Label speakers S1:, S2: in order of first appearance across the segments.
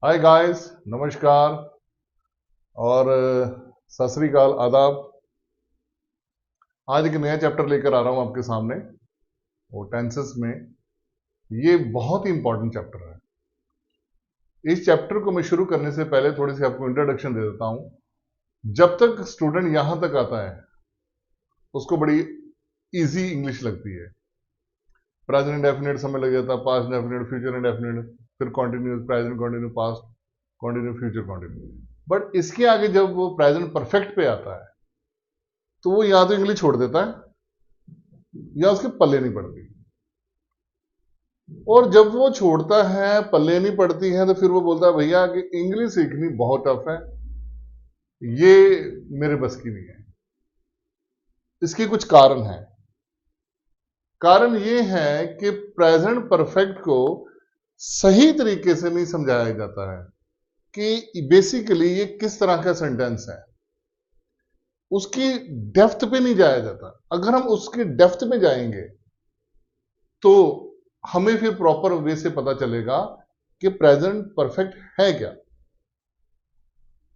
S1: Hi guys, नमस्कार और सत श्री अकाल, आदाब। आज एक नया चैप्टर लेकर आ रहा हूं आपके सामने, वो टेंसेस में। ये बहुत ही इंपॉर्टेंट चैप्टर है। इस चैप्टर को मैं शुरू करने से पहले थोड़ी सी आपको इंट्रोडक्शन दे देता हूं। जब तक स्टूडेंट यहां तक आता है उसको बड़ी इजी इंग्लिश लगती है। प्रेजेंट इंडेफिनिट समय लग जाता है, पास्ट इंडेफिनिट, फ्यूचर इंडेफिनिट, फिर continuous, present continue, past continue, future continue. But इसके आगे जब वो प्रेजेंट परफेक्ट पे आता है तो वो या तो इंग्लिश छोड़ देता है या उसके पल्ले नहीं पड़ती। और जब वो छोड़ता है, पल्ले नहीं पड़ती है, तो फिर वो बोलता है भैया कि इंग्लिश सीखनी बहुत टफ है, ये मेरे बस की नहीं है। इसके कुछ कारण हैं। कारण ये है कि प्रेजेंट परफेक्ट को सही तरीके से नहीं समझाया जाता है कि बेसिकली ये किस तरह का सेंटेंस है। उसकी डेप्थ पे नहीं जाया जाता। अगर हम उसकी डेप्थ में जाएंगे तो हमें फिर प्रॉपर वे से पता चलेगा कि प्रेजेंट परफेक्ट है क्या।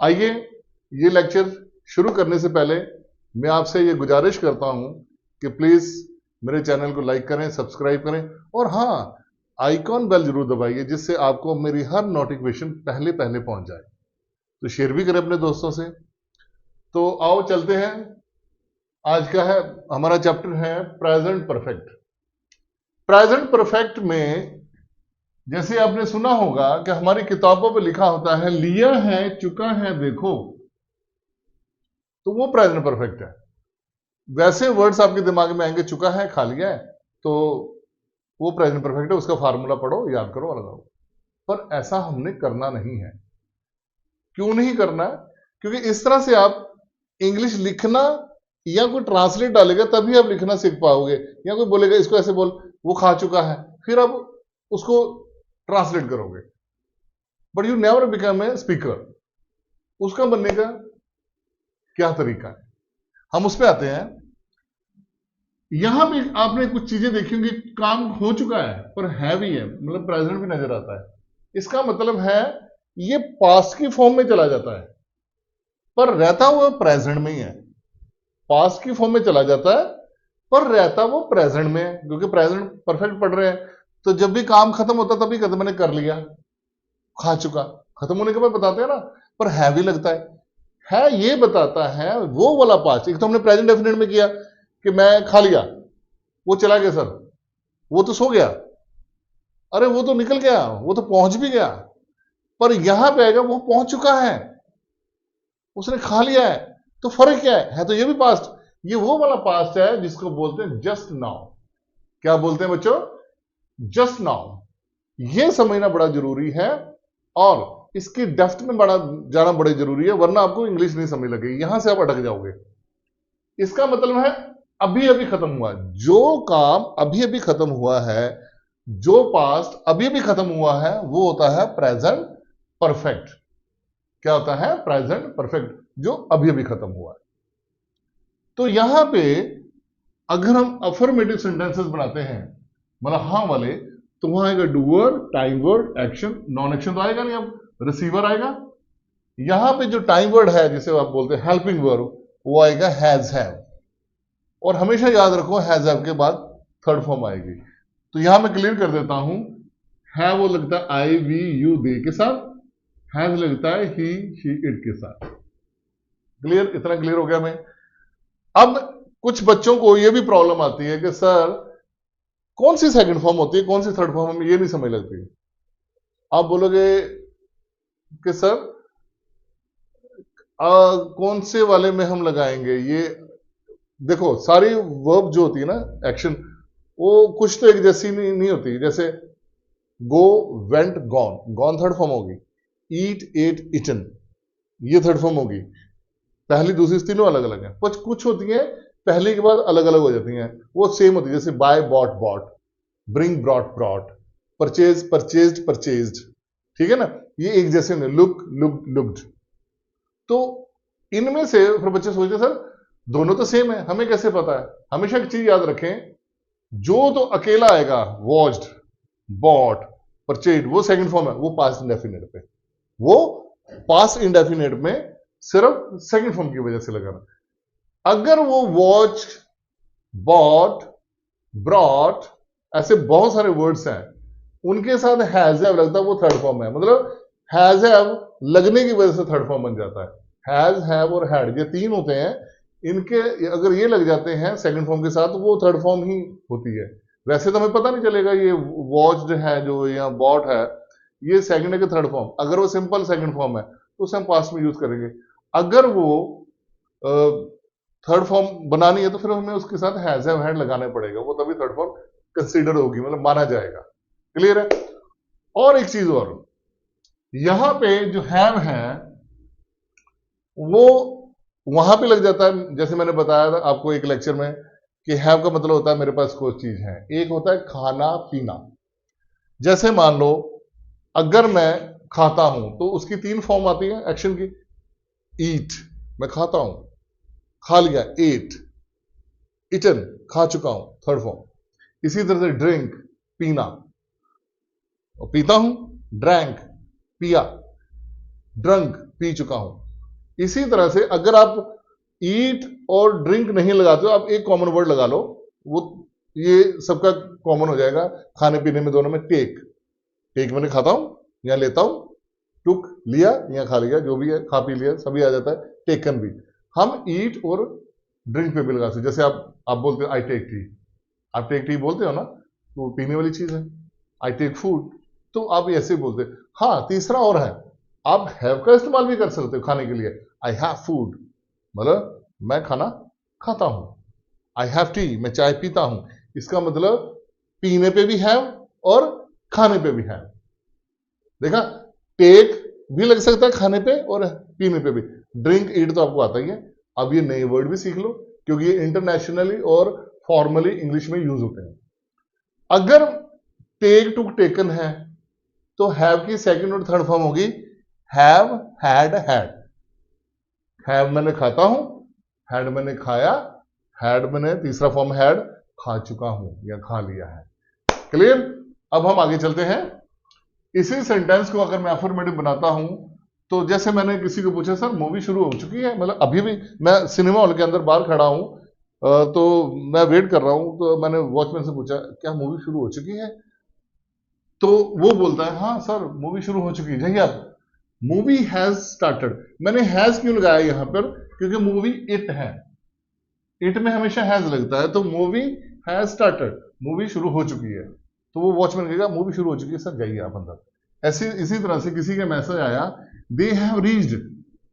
S1: आइए, ये लेक्चर शुरू करने से पहले मैं आपसे ये गुजारिश करता हूं कि प्लीज मेरे चैनल को लाइक करें, सब्सक्राइब करें और हाँ, आइकॉन बेल जरूर दबाइए जिससे आपको मेरी हर नोटिफिकेशन पहले पहले पहुंच जाए। तो शेयर भी करें अपने दोस्तों से। तो आओ चलते हैं। आज का है हमारा चैप्टर है प्रेजेंट परफेक्ट। प्रेजेंट परफेक्ट में जैसे आपने सुना होगा कि हमारी किताबों पे लिखा होता है लिया है, चुका है, देखो, तो वो प्रेजेंट परफेक्ट है। वैसे वर्ड्स आपके दिमाग में आएंगे, चुका है, खा लिया है, तो वो प्रेजेंट परफेक्ट है। उसका फार्मूला पढ़ो, याद करो और लगाओ। पर ऐसा हमने करना नहीं है। क्यों नहीं करना है? क्योंकि इस तरह से आप इंग्लिश लिखना या कोई ट्रांसलेट डालेगा तभी आप लिखना सीख पाओगे। या कोई बोलेगा इसको ऐसे बोल, वो खा चुका है, फिर आप उसको ट्रांसलेट करोगे। But you never become a speaker. उसका बनने का क्या तरीका है, हम उस पर आते हैं। यहां भी आपने कुछ चीजें देखी होंगी, काम हो चुका है पर है भी है, मतलब प्रेजेंट भी नजर आता है। इसका मतलब है ये पास्ट की फॉर्म में चला जाता है पर रहता हुआ प्रेजेंट में ही है। पास्ट की फॉर्म में चला जाता है पर रहता वो प्रेजेंट में है, क्योंकि प्रेजेंट परफेक्ट पढ़ रहे हैं। तो जब भी काम खत्म होता तभी कहते मैंने कर लिया, खा चुका। खत्म होने के बाद बताते हैं ना, पर है भी लगता है ये बताता है वो वाला पास्ट। एक तो हमने प्रेजेंट डेफिनेट में किया कि मैं खा लिया, वो चला गया सर, वो तो सो गया, अरे वो तो निकल गया, वो तो पहुंच भी गया। पर यहां पे आएगा वो पहुंच चुका है, उसने खा लिया है। तो फर्क क्या है तो ये भी पास्ट। ये वो वाला पास्ट है जिसको बोलते हैं जस्ट नाउ। क्या बोलते हैं बच्चों? Just now. ये समझना बड़ा जरूरी है और इसकी डेप्थ में बड़ा जाना बड़ा जरूरी है, वरना आपको इंग्लिश नहीं समझ लगेगी, यहां से आप अटक जाओगे। इसका मतलब है अभी अभी खत्म हुआ, जो काम अभी अभी खत्म हुआ है, जो पास्ट अभी अभी खत्म हुआ है, वो होता है प्रेजेंट परफेक्ट। क्या होता है? प्रेजेंट परफेक्ट, जो अभी अभी खत्म हुआ है। तो यहां पे अगर हम अफर्मेटिव सेंटेंसेस बनाते हैं, मतलब हाँ वाले, तो वहां आएगा doer, time word, action. Non action तो आएगा नहीं, अब रिसीवर आएगा। यहां पे जो टाइम वर्ड है जिसे आप बोलते हैं हेल्पिंग वर्ब, वो आएगा हैज हैव। और हमेशा याद रखो हैज हैव के बाद थर्ड फॉर्म आएगी। तो यहां मैं क्लियर कर देता हूं, है वो लगता है आई वी यू दे के साथ, हैज लगता है ही शी इट के साथ। क्लियर? इतना क्लियर हो गया मैं। अब कुछ बच्चों को यह भी प्रॉब्लम आती है कि सर कौन सी सेकंड फॉर्म होती है, कौन सी थर्ड फॉर्म, हमें ये नहीं समझ लगती। आप बोलोगे कि सर कौन से वाले में हम लगाएंगे ये? देखो, सारी वर्ब जो होती है ना, एक्शन, वो कुछ तो एक जैसी नहीं होती। जैसे go, went, gone, gone third form होगी। ईट, एट, इटन, ये थर्ड फॉर्म होगी। पहली दूसरी तीनों अलग अलग है। कुछ कुछ होती है पहले के बाद अलग अलग हो जाती हैं, वो सेम होती है। जैसे buy, bought, bought, bring, brought, brought, purchase, purchased, purchased. ठीक है ना? ये एक जैसे होंगे। Look, looked, looked. तो इनमें से फिर बच्चे सोचते सर दोनों तो सेम है, हमें कैसे पता है? हमेशा एक चीज याद रखें, जो तो अकेला आएगा, वॉच्ड, बॉट, परचेज्ड, वो सेकंड फॉर्म है, वो पास्ट इंडेफिनिट पे। वो पास्ट इंडेफिनेट में सिर्फ सेकंड फॉर्म की वजह से लगाना। अगर वो वॉच, बॉट, ब्रॉट, ऐसे बहुत सारे वर्ड्स हैं, उनके साथ हैज हैव लगता है, वो थर्ड फॉर्म है। मतलब हैज हैव लगने की वजह से थर्ड फॉर्म बन जाता है। हैज हैव और हैड ये तीन होते हैं, इनके अगर ये लग जाते हैं सेकंड फॉर्म के साथ तो वो थर्ड फॉर्म ही होती है। वैसे तो हमें पता नहीं चलेगा ये वॉच्ड है जो या बॉट है ये सेकंड है कि थर्ड फॉर्म। अगर वो सिंपल सेकंड फॉर्म है तो उसे हम पास्ट में यूज करेंगे। अगर वो थर्ड फॉर्म बनानी है तो फिर हमें उसके साथ हैज हैव हैड लगाना पड़ेगा, वो तभी थर्ड फॉर्म कंसीडर होगी, मतलब माना जाएगा। क्लियर है? और एक चीज और, यहां पे जो हैव है वो वहां पे लग जाता है, जैसे मैंने बताया था आपको एक लेक्चर में कि हैव का मतलब होता है मेरे पास कोई चीज है। एक होता है खाना पीना। जैसे मान लो अगर मैं खाता हूं तो उसकी तीन फॉर्म आती है एक्शन की। ईट, मैं खाता हूं, खा लिया, एट। इटन, खा चुका हूं, थर्ड फॉर्म। इसी तरह से ड्रिंक, पीना, और पीता हूं, ड्रैंक, पिया, ड्रंक, पी चुका हूं। इसी तरह से अगर आप ईट और ड्रिंक नहीं लगाते हो, आप एक कॉमन वर्ड लगा लो, वो ये सबका कॉमन हो जाएगा खाने पीने में दोनों में। टेक, टेक मैंने खाता हूं या लेता हूं, टुक लिया या खा लिया, जो भी है खा पी लिया सभी आ जाता है। टेकन भी हम ईट और ड्रिंक पे भी लगा सकते। जैसे आप बोलते हो आई टेक टी, आप टेक टी बोलते हो ना, तो पीने वाली चीज है। आई टेक फूड, तो आप ऐसे ही बोलते हो। हाँ, तीसरा और है, आप हैव का इस्तेमाल भी कर सकते हो खाने के लिए। आई हैव फूड, मतलब मैं खाना खाता हूं। आई हैव टी, मैं चाय पीता हूं। इसका मतलब पीने पे भी हैव और खाने पे भी हैव। देखा, टेक भी लग सकता है खाने पे और पीने पे भी। ड्रिंक, ईट तो आपको आता ही है। अब ये नए वर्ड भी सीख लो क्योंकि ये इंटरनेशनली और फॉर्मली इंग्लिश में यूज होते हैं। अगर टेक, टुक, टेकन है तो हैव की सेकंड और थर्ड फॉर्म होगी हैव, हैड, हैड। हैव मैंने खाता हूं, हैड मैंने खाया, हैड मैंने तीसरा फॉर्म हैड खा चुका हूं या खा लिया है। क्लियर? अब हम आगे चलते हैं। इसी सेंटेंस को अगर मैं अफर्मेटिव बनाता हूं तो जैसे मैंने किसी को पूछा सर मूवी शुरू हो चुकी है, मतलब अभी भी मैं सिनेमा हॉल के अंदर बाहर खड़ा हूं, तो मैं वेट कर रहा हूं, तो मैंने वॉचमैन से पूछा क्या मूवी शुरू हो चुकी है? तो वो बोलता है हाँ सर मूवी शुरू हो चुकी है, जाइए आप। मूवी हैज स्टार्टेड, मैंने हैज क्यों लगाया यहां पर? क्योंकि मूवी इट है, इट में हमेशा हैज लगता है, तो मूवी हैज स्टार्टेड, मूवी शुरू हो चुकी है। तो वो वॉचमैन कहेगा मूवी शुरू हो चुकी है सर, जाइए आप अंदर। ऐसे इसी तरह से किसी का मैसेज आया दे हैव रीच्ड,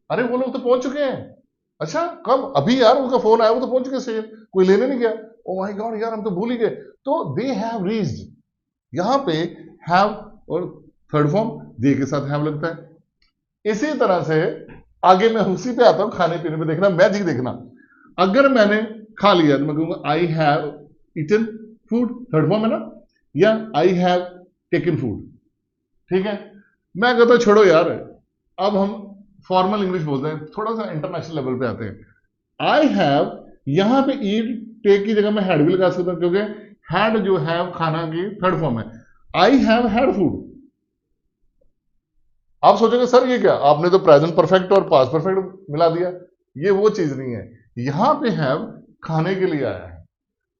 S1: अरे वो लोग तो पहुंच चुके हैं। अच्छा कब? अभी यार उनका फोन आया, वो तो पहुंच चुके स्टेशन, कोई लेने नहीं गया। ओ माय गॉड यार हम तो भूल ही गए। तो दे हैव रीच्ड, यहां पे हैव और थर्ड फॉर्म दे के साथ हैव लगता है। इसी तरह से आगे मैं उसी पे आता हूं, खाने पीने में देखना मैजिक देखना। अगर मैंने खा लिया तो मैं कहूंगा I have eaten food, third form है ना, या आई हैव टेकन फूड। ठीक है, मैं कहता छोड़ो यार, अब हम फॉर्मल इंग्लिश बोलते हैं, थोड़ा सा इंटरनेशनल लेवल पे आते हैं। आई हैव, यहां पे ईट, टेक की जगह मैं हैड भी लगा सकता हूं क्योंकि हैड जो हैव खाना की थर्ड फॉर्म है। I have had food. आप सोचोगे सर ये क्या, आपने तो प्रेजेंट परफेक्ट और पास्ट परफेक्ट मिला दिया। ये वो चीज नहीं है, यहां पे हैव खाने के लिए आया है,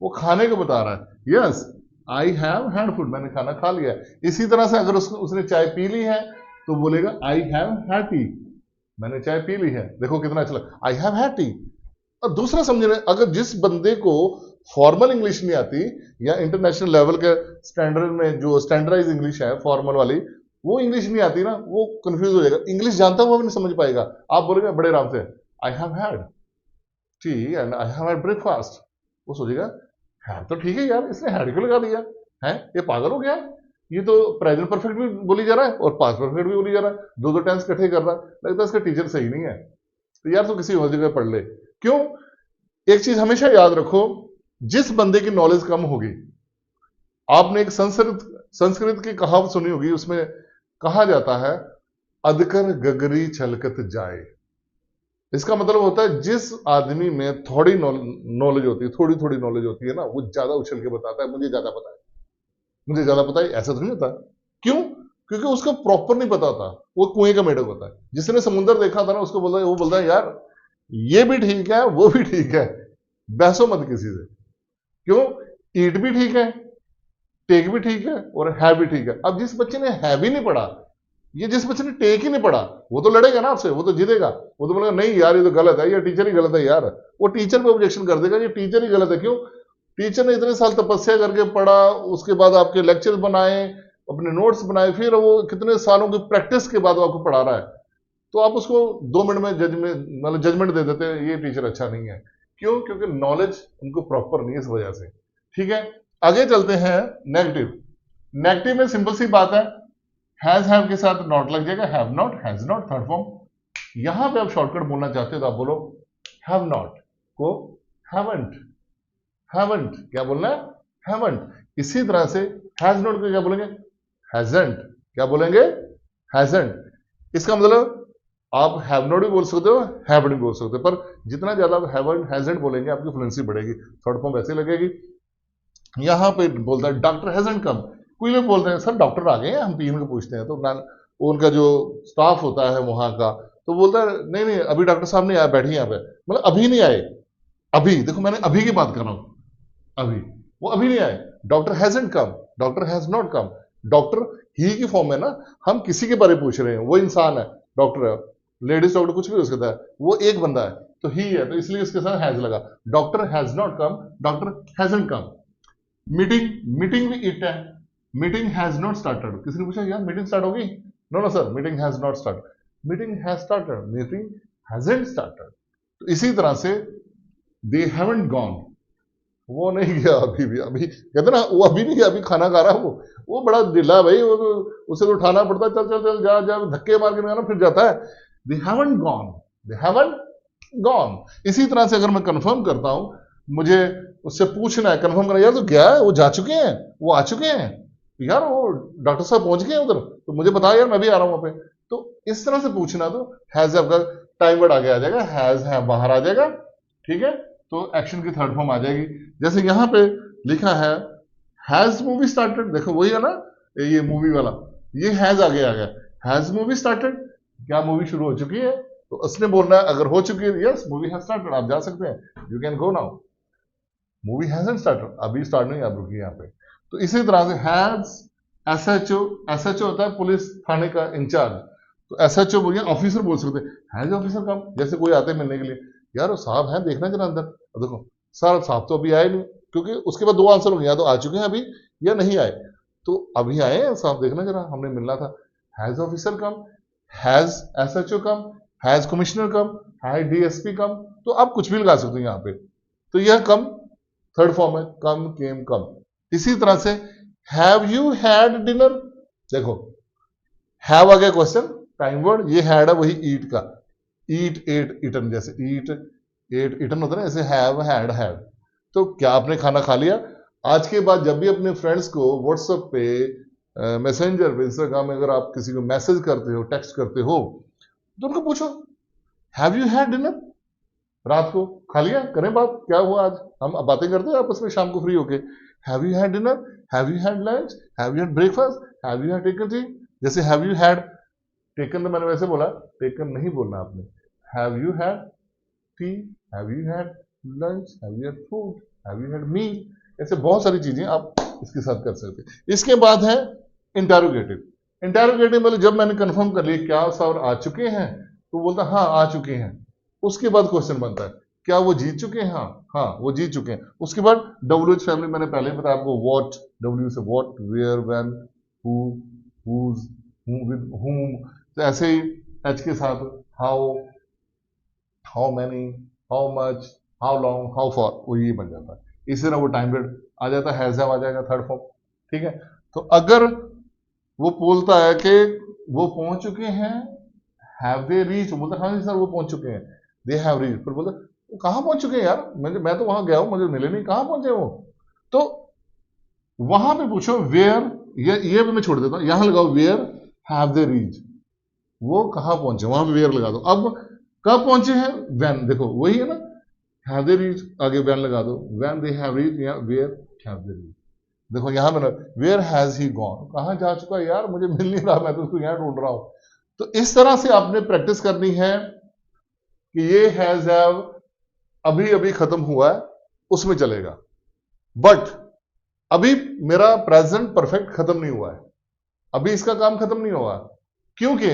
S1: वो खाने को बता रहा है। Yes I have had food, मैंने खाना खा लिया। इसी तरह से अगर उसने चाय पी ली है तो बोलेगा आई हैव हैड टी, मैंने चाय पी ली है। देखो कितना अच्छा लगा, आई हैव हैड टी। और दूसरा समझने, अगर जिस बंदे को फॉर्मल इंग्लिश नहीं आती या इंटरनेशनल लेवल के स्टैंडर्ड में जो स्टैंडर्डाइज इंग्लिश है फॉर्मल वाली, वो इंग्लिश नहीं आती ना, वो कंफ्यूज हो जाएगा। इंग्लिश जानता हुआ भी नहीं समझ पाएगा। आप बोलेंगे बड़े आराम से I have had T and I have had breakfast, वो सोचेगा है तो ठीक है यार, इसने हैड क्यों लगा दिया है, ये पागल हो गया है, ये तो प्रेजेंट परफेक्ट भी बोली जा रहा है और पास्ट परफेक्ट भी बोली जा रहा है, दो टेंस इकट्ठे कर रहा है, लगता है इसका टीचर सही नहीं है। तो यार तो किसी और जगह पढ़ ले। क्यों? एक चीज हमेशा याद रखो, जिस बंदे की नॉलेज कम होगी, आपने एक संस्कृत की कहावत सुनी होगी, उसमें कहा जाता है अधकर गगरी छलकत जाए। इसका मतलब होता है जिस आदमी में थोड़ी नॉलेज होती है, थोड़ी थोड़ी नॉलेज होती है ना, वो ज्यादा उछल के बताता है मुझे ज्यादा पता है, मुझे ज्यादा पता है। ऐसा तो नहीं होता। क्यों? क्योंकि उसको प्रॉपर नहीं पता होता, वो कुएं का मेढक होता है। जिसने समुद्र देखा था ना उसको बोलता है, वो बोलता है यार ये भी ठीक है वो भी ठीक है, बहसो मत किसी से। क्यों? ईट भी ठीक है, टेक भी ठीक है और है भी ठीक है। अब जिस बच्चे ने है भी नहीं पढ़ा, ये जिस बच्चे ने टेक ही नहीं पढ़ा, वो तो लड़ेगा ना आपसे, वो तो जीतेगा। वो तो बोलेगा नहीं यार ये तो गलत है, ये टीचर ही गलत है यार। वो टीचर पे ऑब्जेक्शन कर देगा, ये टीचर ही गलत है। क्यों? टीचर ने इतने साल तपस्या करके पढ़ा, उसके बाद आपके लेक्चर बनाए, अपने नोट्स बनाए, फिर वो कितने सालों की प्रैक्टिस के बाद वो आपको पढ़ा रहा है। तो आप उसको 2 मिनट में मतलब जजमेंट दे देते हैं ये टीचर अच्छा नहीं है। क्यों? क्योंकि नॉलेज उनको प्रॉपर नहीं है, इस वजह से। ठीक है, आगे चलते हैं। नेगेटिव, नेगेटिव में सिंपल सी बात है, हैज हैव के साथ नॉट लग जाएगा, have not, has not, third form. यहां पे आप शॉर्टकट बोलना चाहते हो तो आप बोलो हैव नॉट को हैवंट, हैवंट क्या बोलना है? हैवंट। इसी तरह से हैज नॉट को क्या बोलेंगे? हैजंट। क्या बोलेंगे? हैजंट। इसका मतलब आप हैव नॉट भी बोल सकते हो, हैव भी बोल सकते हो, पर जितना ज्यादा आप हैवंट हैजंट बोलेंगे आपकी फ्लुएंसी बढ़ेगी, थर्ड फॉर्म वैसे लगेगी। यहां पे बोलता है डॉक्टर हैजंट कम। कोई लोग बोलते हैं सर डॉक्टर आ गए हैं, हम पीएम को पूछते हैं तो उनका जो स्टाफ होता है वहां का तो बोलता है नहीं नहीं अभी डॉक्टर साहब नहीं आए, बैठिए यहाँ पे। मतलब अभी नहीं आए, अभी देखो मैंने अभी की बात कर रहा हूं, अभी वो अभी नहीं आए। Doctor hasn't come, doctor has not come. Doctor ही की फॉर्म है ना, हम किसी के बारे में पूछ रहे हैं, वो इंसान है, डॉक्टर है, लेडीज डॉक्टर कुछ भी हो सकता है, वो एक बंदा है तो ही है, तो इसलिए उसके साथ हैज लगा। Doctor has not come, doctor hasn't come. Meeting, meeting भी इट है, मीटिंग हैज नॉट स्टार्टेड। किसी ने पूछा यार मीटिंग स्टार्ट होगी? No no sir, meeting has not start, meeting has started, meeting hasn't started. तो इसी तरह से दे हैवंट गॉन, वो नहीं गया अभी भी, अभी कहते ना वो अभी नहीं गया, अभी खाना खा रहा है वो बड़ा ढीला है भाई, वो तो उसे तो उठाना पड़ता है, चल चल चल जा जा, धक्के मार के ना फिर जाता है। They haven't gone, they haven't gone. इसी तरह से अगर मैं कंफर्म करता हूं, मुझे उससे पूछना है, कंफर्म करना, यार तो गया है, वो जा चुके हैं, वो आ चुके हैं यार, वो डॉक्टर साहब पहुंच गए उधर, तो मुझे बता यार मैं भी आ रहा हूं वहां पे। तो इस तरह से पूछना, तो हैज आपका टाइम वर्ड आगे आ जाएगा, हैज है बाहर आ जाएगा। ठीक है, तो एक्शन की थर्ड फॉर्म आ जाएगी। जैसे यहां पे लिखा है हैज मूवी स्टार्टेड, देखो वही है ना ये मूवी वाला, ये हैज आगे आ गया, हैज मूवी स्टार्टेड, क्या मूवी शुरू हो चुकी है? तो उसने बोलना है अगर हो चुकी है यस मूवी हैज स्टार्टेड, आप जा सकते हैं, you can go now. Movie hasn't started, अभी स्टार्ट नहीं, आप रुकिए यहाँ पे। तो इसी तरह से हैज एसएचओ, एसएचओ होता है पुलिस थाने का इंचार्ज, तो एसएचओ बोलिए ऑफिसर बोल सकते हैं, हैज ऑफिसर कम। जैसे कोई आते हैं मिलने के लिए, यार वो साहब हैं देखना जरा अंदर, अब देखो सर साहब तो अभी आए नहीं, क्योंकि उसके बाद 2 आंसर होंगे, या तो आ चुके हैं अभी या नहीं आए। तो अभी आए हैं साहब देखना जरा, हमने मिलना था। Has officer come, has SHO come, has commissioner come, has DSP come, तो आप कुछ भी लगा सकते हो यहाँ पे। तो यह कम थर्ड फॉर्म है, कम केम कम। इसी तरह से हैव यू हैड डिनर, देखो हैव आ गया क्वेश्चन, टाइम वर्ड, ये हैड है वही ईट का, ईट एट इटन, जैसे ईट एट इटन होता है ना, ऐसे हैव हैड हैड। तो क्या आपने खाना खा लिया? आज के बाद जब भी अपने फ्रेंड्स को व्हाट्सएप पे, मैसेंजर पे, इंस्टाग्राम में अगर आप किसी को मैसेज करते हो, टेक्स्ट करते हो, तो उनको पूछो हैव यू हैड डिनर, रात को खा लिया, करें बात क्या हुआ आज, हम बातें करते हैं आपस में शाम को फ्री होके। Have you had dinner, have you had lunch, have you had breakfast, have you had taken tea. जैसे हैव यू हैड टेकन तो मैंने वैसे बोला, टेकन नहीं बोलना आपने। Have you had tea, have you had lunch, have you had food, have you had meal, ऐसे बहुत सारी चीजें आप इसके साथ कर सकते हैं। इसके बाद है इंटेरोगेटिव। इंटेरोगेटिव मतलब जब मैंने कंफर्म कर लिया क्या सर आ चुके हैं, तो बोलता हाँ आ चुके हैं। उसके बाद क्वेश्चन बनता है क्या वो जीत चुके हैं? हाँ हाँ वो जीत चुके हैं। उसके बाद डब्ल्यू एच फैमिली मैंने पहले बताया आपको, वॉट, डब्ल्यू से what, where, when, who, whose, with whom. तो ऐसे ही एच के साथ how, how many, how much, how long, how far, वो ये बन जाता है। इसी तरह वो टाइम पीरियड आ जाता है, हैज हैव आ जाएगा थर्ड फॉर्म। ठीक है, तो अगर वो बोलता है कि वो पहुंच चुके हैं, हैव दे रीच, बोलता हाँ जी सर वो पहुंच चुके हैं, दे हैव रीच, फिर बोलता वो कहाँ पहुंच चुके हैं यार, मैं तो वहां गया हूं मुझे मिले नहीं, कहाँ पहुंचे वो? तो वहां पे पूछो वेयर, ये भी मैं छोड़ देता हूं, यहां लगाओ वेयर हैव दे रीच, वो कहाँ पहुंचे, वहां पे वेयर लगा दो। अब कब पहुंचे हैं? व्हेन, देखो वही है ना, हैव दे रीच आगे व्हेन लगा दो, व्हेन दे हैव रीच या वेयर हैव दे रीच। देखो यहां मैंने वेयर हैज ही गॉन, कहां जा चुका है यार, मुझे मिल नहीं रहा, मैं तो उसको यहां ढूंढ रहा हूं। तो इस तरह से आपने प्रैक्टिस करनी है कि ये हैज हैव अभी अभी खत्म हुआ है उसमें चलेगा, बट अभी मेरा प्रेजेंट परफेक्ट खत्म नहीं हुआ है, अभी इसका काम खत्म नहीं हुआ, क्योंकि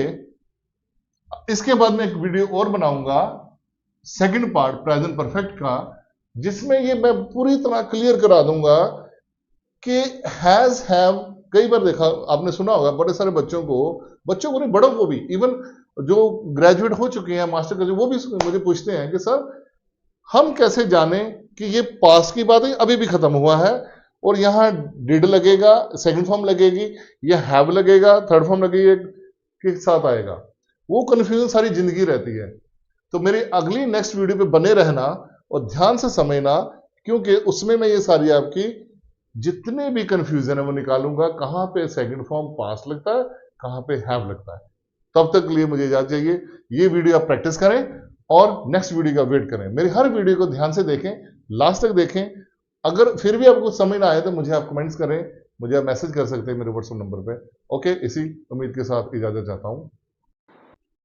S1: इसके बाद मैं एक वीडियो और बनाऊंगा सेकंड पार्ट प्रेजेंट परफेक्ट का, जिसमें ये मैं पूरी तरह क्लियर करा दूंगा कि हैज हैव। कई बार देखा आपने सुना होगा बड़े सारे बच्चों को नहीं, बड़ों को भी, इवन जो ग्रेजुएट हो चुके हैं, मास्टर ग्रेजुएट, वो भी मुझे पूछते हैं कि सर हम कैसे जाने कि ये पास की बात है अभी भी खत्म हुआ है, और यहां डिड लगेगा, सेकंड फॉर्म लगेगी, या हैव लगेगा, थर्ड फॉर्म लगेगी, के साथ आएगा। वो कंफ्यूजन सारी जिंदगी रहती है। तो मेरी अगली नेक्स्ट वीडियो पे बने रहना और ध्यान से समझना, क्योंकि उसमें मैं ये सारी आपकी जितने भी कंफ्यूजन है वो निकालूंगा, कहां पे सेकंड फॉर्म पास लगता है, कहां पे हैव लगता है। तब तक के लिए मुझे इजाजत चाहिए। ये वीडियो आप प्रैक्टिस करें और नेक्स्ट वीडियो का वेट करें। मेरी हर वीडियो को ध्यान से देखें, लास्ट तक देखें। अगर फिर भी आपको समझ ना आए तो मुझे आप कमेंट्स करें, मुझे आप मैसेज कर सकते हैं मेरे व्हाट्सएप नंबर पे। ओके, इसी उम्मीद के साथ इजाजत चाहता हूं।